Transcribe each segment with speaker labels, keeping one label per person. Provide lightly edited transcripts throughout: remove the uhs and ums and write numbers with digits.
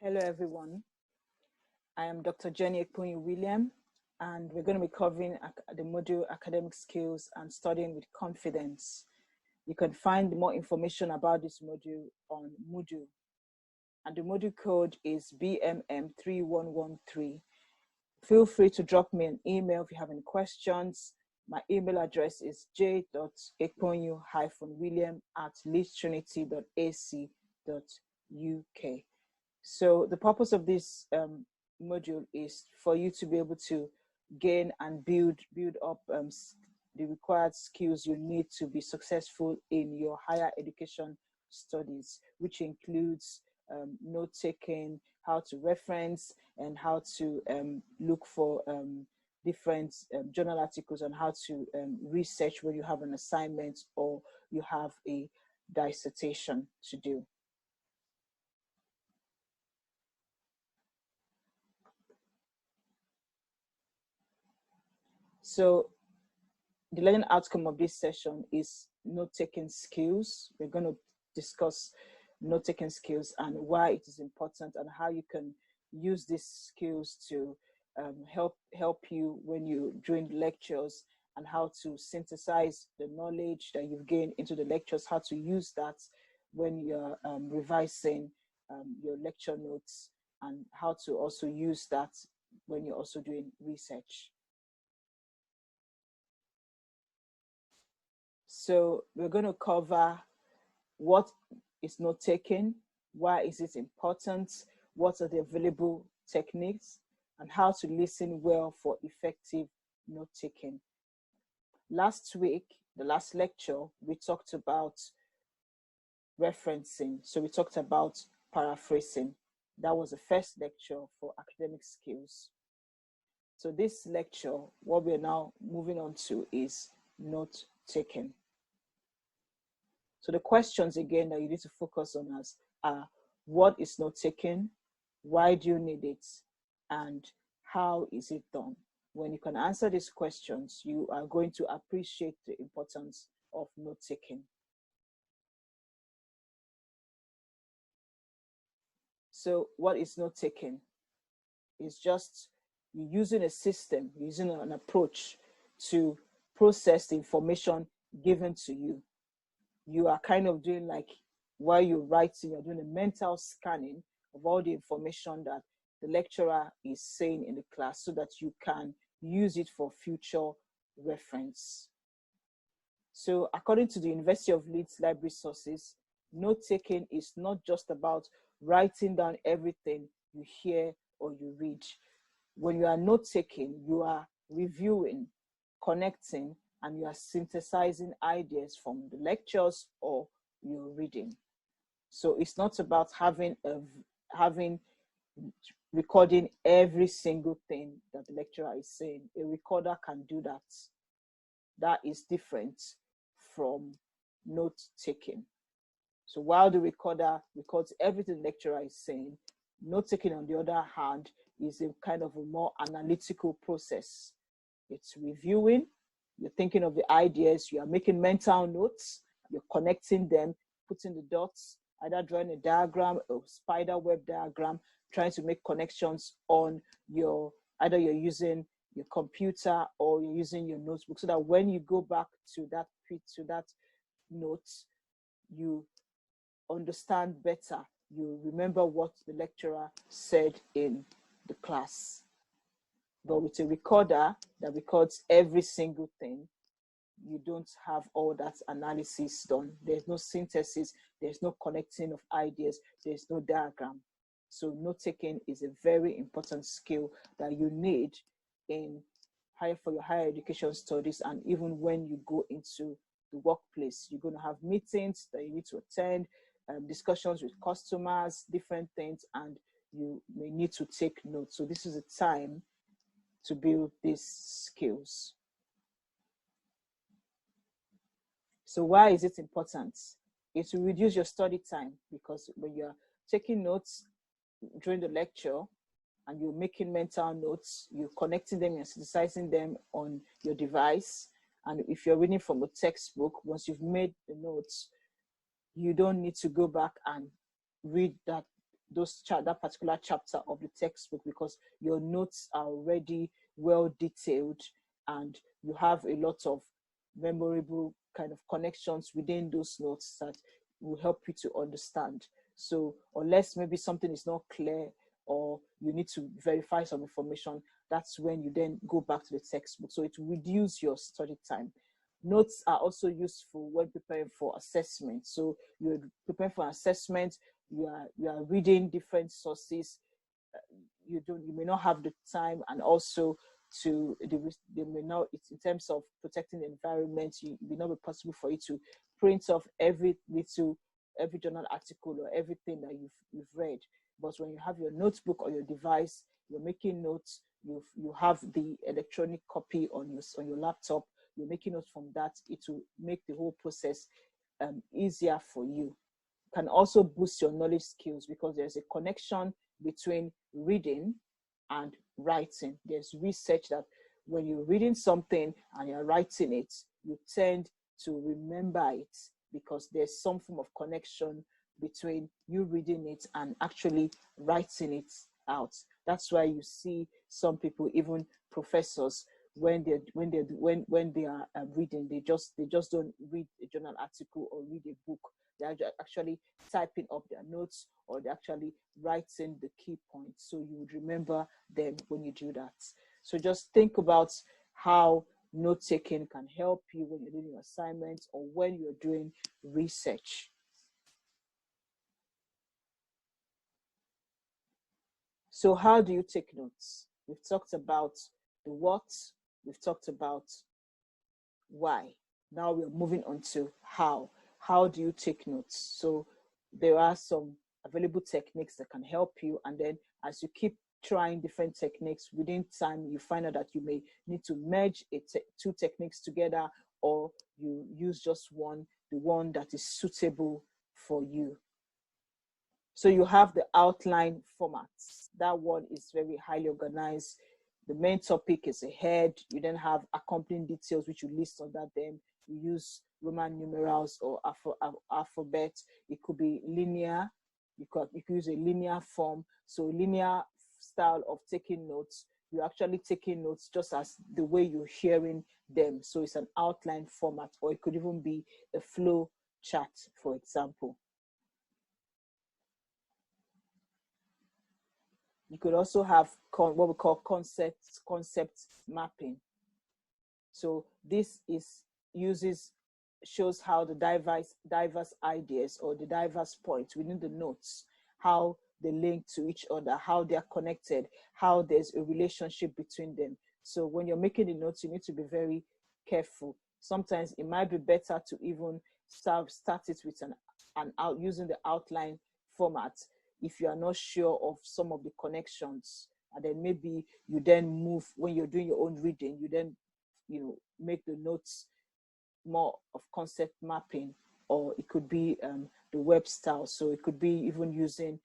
Speaker 1: Hello, everyone. I am Dr. Jenny Ekponyi-William, and we're going to be covering the module Academic Skills and Studying with Confidence. You can find more information about this module on Moodle, and the module code is BMM3113. Feel free to drop me an email if you have any questions. My email address is j.ekponyu@leedstrinity.ac.uk. So the purpose of this module is for you to be able to gain and build up the required skills you need to be successful in your higher education studies, which includes note-taking, how to reference, and how to look for different journal articles, and how to research when you have an assignment or you have a dissertation to do. So the learning outcome of this session is note-taking skills. We're going to discuss note-taking skills and why it is important and how you can use these skills to help you when you're doing lectures, and how to synthesize the knowledge that you've gained into the lectures, how to use that when you're revising your lecture notes, and how to also use that when you're also doing research. So we're going to cover what is note-taking, why is it important, what are the available techniques, and how to listen well for effective note-taking. Last week, the last lecture, we talked about referencing. So we talked about paraphrasing. That was the first lecture for academic skills. So this lecture, what we're now moving on to is note-taking. So the questions again that you need to focus on are what is note-taking, why do you need it, and how is it done? When you can answer these questions, you are going to appreciate the importance of note-taking. So what is note-taking? It's just you using a system, using an approach to process the information given to you. You are kind of doing, like, while you're writing, you're doing a mental scanning of all the information that the lecturer is saying in the class, so that you can use it for future reference. So according to the University of Leeds Library Sources, note-taking is not just about writing down everything you hear or you read. When you are note-taking, you are reviewing, connecting, and you are synthesizing ideas from the lectures or your reading. So it's not about recording every single thing that the lecturer is saying. A recorder can do that. That is different from note-taking. So while the recorder records everything the lecturer is saying, note-taking, on the other hand, is a kind of a more analytical process. It's reviewing, you're thinking of the ideas, you are making mental notes, you're connecting them, putting the dots, either drawing a diagram, a spider web diagram, trying to make connections on either you're using your computer or you're using your notebook, so that when you go back to that note, you understand better, you remember what the lecturer said in the class. But with a recorder that records every single thing, you don't have all that analysis done. There's no synthesis, there's no connecting of ideas, there's no diagram. So note-taking is a very important skill that you need for your higher education studies, and even when you go into the workplace. You're going to have meetings that you need to attend, discussions with customers, different things, and you may need to take notes. So this is a time to build these skills. So why is it important? It will reduce your study time, because when you're taking notes during the lecture and you're making mental notes, you're connecting them, you're synthesizing them on your device. And if you're reading from a textbook, once you've made the notes, you don't need to go back and read that particular chapter of the textbook, because your notes are already well detailed and you have a lot of memorable kind of connections within those notes that will help you to understand. So unless maybe something is not clear or you need to verify some information, that's when you then go back to the textbook. So it will reduce your study time. Notes are also useful when preparing for assessment. So you're preparing for assessment, you are reading different sources. You may not have the time, and also they may not, it's in terms of protecting the environment, it may not be possible for you to print off every journal article or everything that you've read. But when you have your notebook or your device, you're making notes, you have the electronic copy on your laptop, you're making notes from that, it will make the whole process easier for you. Can also boost your knowledge skills, because there's a connection between reading and writing. There's research that when you're reading something and you're writing it, you tend to remember it, because there's some form of connection between you reading it and actually writing it out. That's why you see some people, even professors, when they are reading, they just don't read a journal article or read a book. They're actually typing up their notes, or they're actually writing the key points, so you would remember them when you do that. So just think about how note taking can help you when you're doing your assignments or when you're doing research. So how do you take notes? We've talked about the what, we've talked about why. Now we're moving on to how. How do you take notes? So there are some available techniques that can help you, and then as you keep trying different techniques, within time you find out that you may need to merge two techniques together, or you use just one, the one that is suitable for you. So you have the outline format. That one is very highly organized. The main topic is a head. You then have accompanying details, which you list under them. You use Roman numerals or alphabet. It could be linear. You could use a linear form. So linear style of taking notes. You're actually taking notes just as the way you're hearing them. So it's an outline format, or it could even be a flow chart, for example. You could also have what we call concept mapping. So this shows how the diverse ideas or the diverse points within the notes, how they link to each other, how they are connected, how there's a relationship between them. So when you're making the notes, you need to be very careful. Sometimes it might be better to even start it with using the outline format if you are not sure of some of the connections, and then maybe you then move when you're doing your own reading, you then make the notes more of concept mapping, or it could be the web style. So it could be even using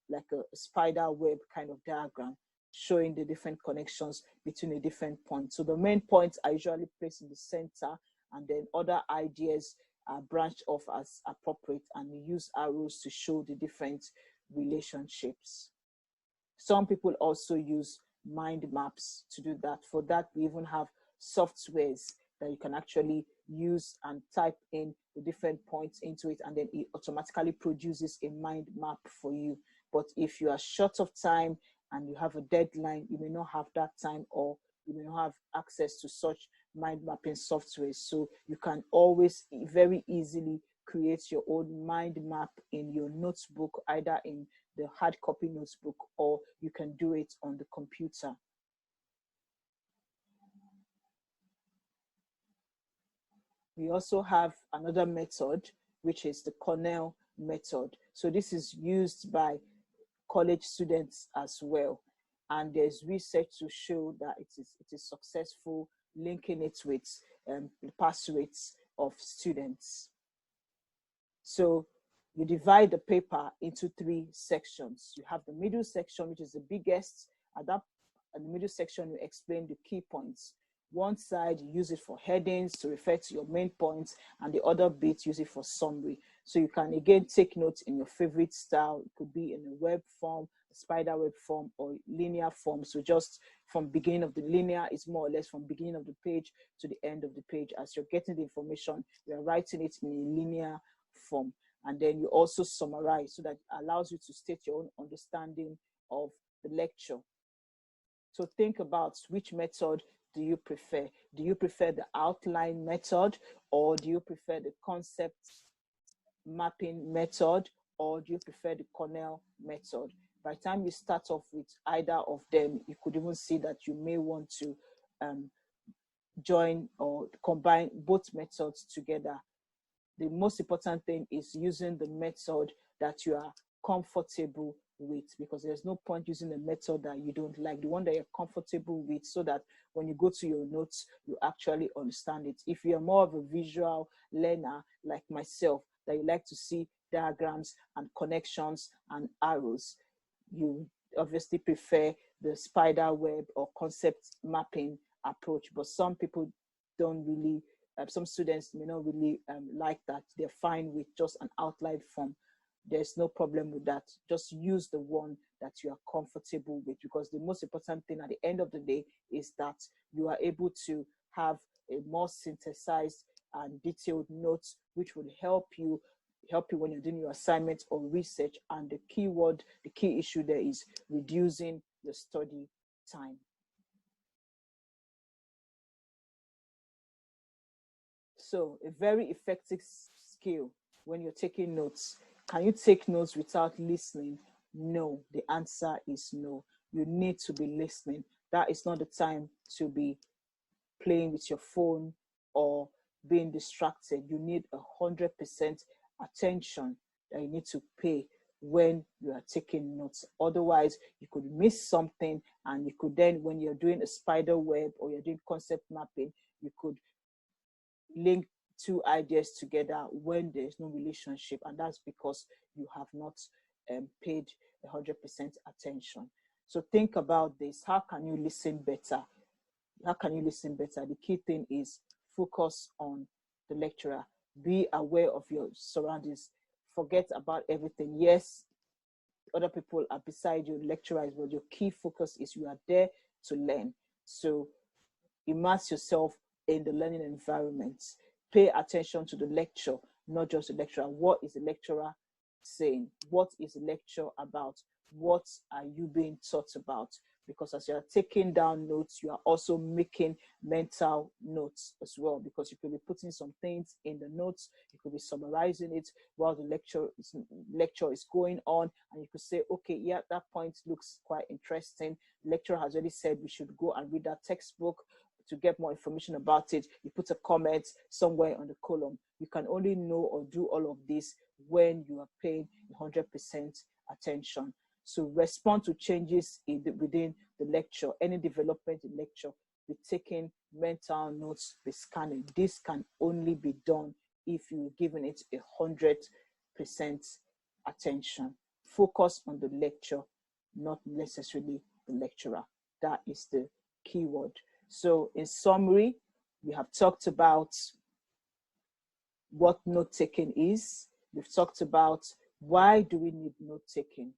Speaker 1: like a spider web kind of diagram, showing the different connections between the different points. So the main points are usually placed in the center, and then other ideas are branched off as appropriate, and you use arrows to show the different relationships. Some people also use mind maps to do that. For that, we even have softwares that you can actually use and type in the different points into it, and then it automatically produces a mind map for you. But if you are short of time and you have a deadline, you may not have that time, or you may not have access to such mind mapping software. So you can always very easily create your own mind map in your notebook, either in the hard copy notebook, or you can do it on the computer. We also have another method, which is the Cornell method. So this is used by college students as well. And there's research to show that it is successful, linking it with the pass rates of students. So you divide the paper into 3 sections. You have the middle section, which is the biggest. At the middle section, you explain the key points. One side, you use it for headings to refer to your main points, and the other bit, use it for summary. So you can again take notes in your favorite style. It could be in a web form, a spider web form, or linear form. So just from beginning of the linear is more or less from beginning of the page to the end of the page. As you're getting the information, you're writing it in a linear form. And then you also summarize, so that it allows you to state your own understanding of the lecture. So think about, which method do you prefer? Do you prefer the outline method, or do you prefer the concept mapping method, or do you prefer the Cornell method? By the time you start off with either of them, you could even see that you may want to join or combine both methods together. The most important thing is using the method that you are comfortable with, because there's no point using a method that you don't like. The one that you're comfortable with, so that when you go to your notes, you actually understand it. If you're more of a visual learner like myself, that you like to see diagrams and connections and arrows, you obviously prefer the spider web or concept mapping approach. But some people don't really, some students may not really like that. They're fine with just an outline form. There's no problem with that. Just use the one that you are comfortable with, because the most important thing at the end of the day is that you are able to have a more synthesized and detailed notes, which will help you when you're doing your assignment or research. And the key issue there is reducing your study time. So a very effective skill when you're taking notes. Can you take notes without listening? No, the answer is no. You need to be listening. That is not the time to be playing with your phone or being distracted. You need 100% attention that you need to pay when you are taking notes. Otherwise, you could miss something, and you could then, when you're doing a spider web or you're doing concept mapping, you could link two ideas together when there's no relationship, and that's because you have not paid 100% attention. So think about this. How can you listen better? How can you listen better? The key thing is focus on the lecturer. Be aware of your surroundings. Forget about everything. Yes, other people are beside you, lecturers, but your key focus is you are there to learn. So immerse yourself in the learning environment. Pay attention to the lecture, not just the lecturer. What is the lecturer saying? What is the lecture about? What are you being taught about? Because as you're taking down notes, you are also making mental notes as well, because you could be putting some things in the notes, you could be summarizing it while the lecture is going on, and you could say, okay, yeah, that point looks quite interesting. The lecturer has already said we should go and read that textbook to get more information about it. You put a comment somewhere on the column. You can only know or do all of this when you are paying 100% attention. So respond to changes within the lecture, any development in lecture, be taking mental notes, be scanning. This can only be done if you're giving it 100% attention. Focus on the lecture, not necessarily the lecturer. That is the key word. So in summary, we have talked about what note-taking is. We've talked about why do we need note-taking,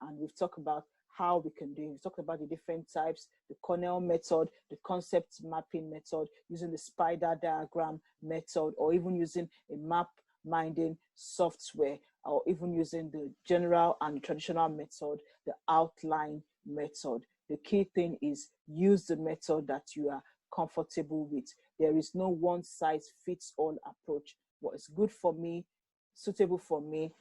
Speaker 1: and we've talked about how we can do it. We've talked about the different types, the Cornell method, the concept mapping method, using the spider diagram method, or even using a map minding software, or even using the general and traditional method, the outline method. The key thing is use the method that you are comfortable with. There is no one size fits all approach. What is good for me, suitable for me,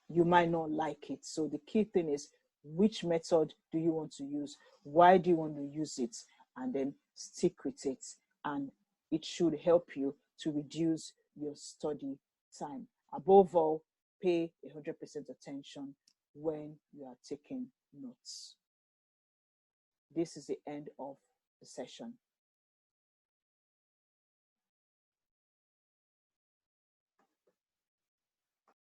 Speaker 1: you might not like it. So the key thing is, which method do you want to use? Why do you want to use it? And then stick with it. And it should help you to reduce your study time. Above all, pay 100% attention when you are taking notes. This is the end of the session.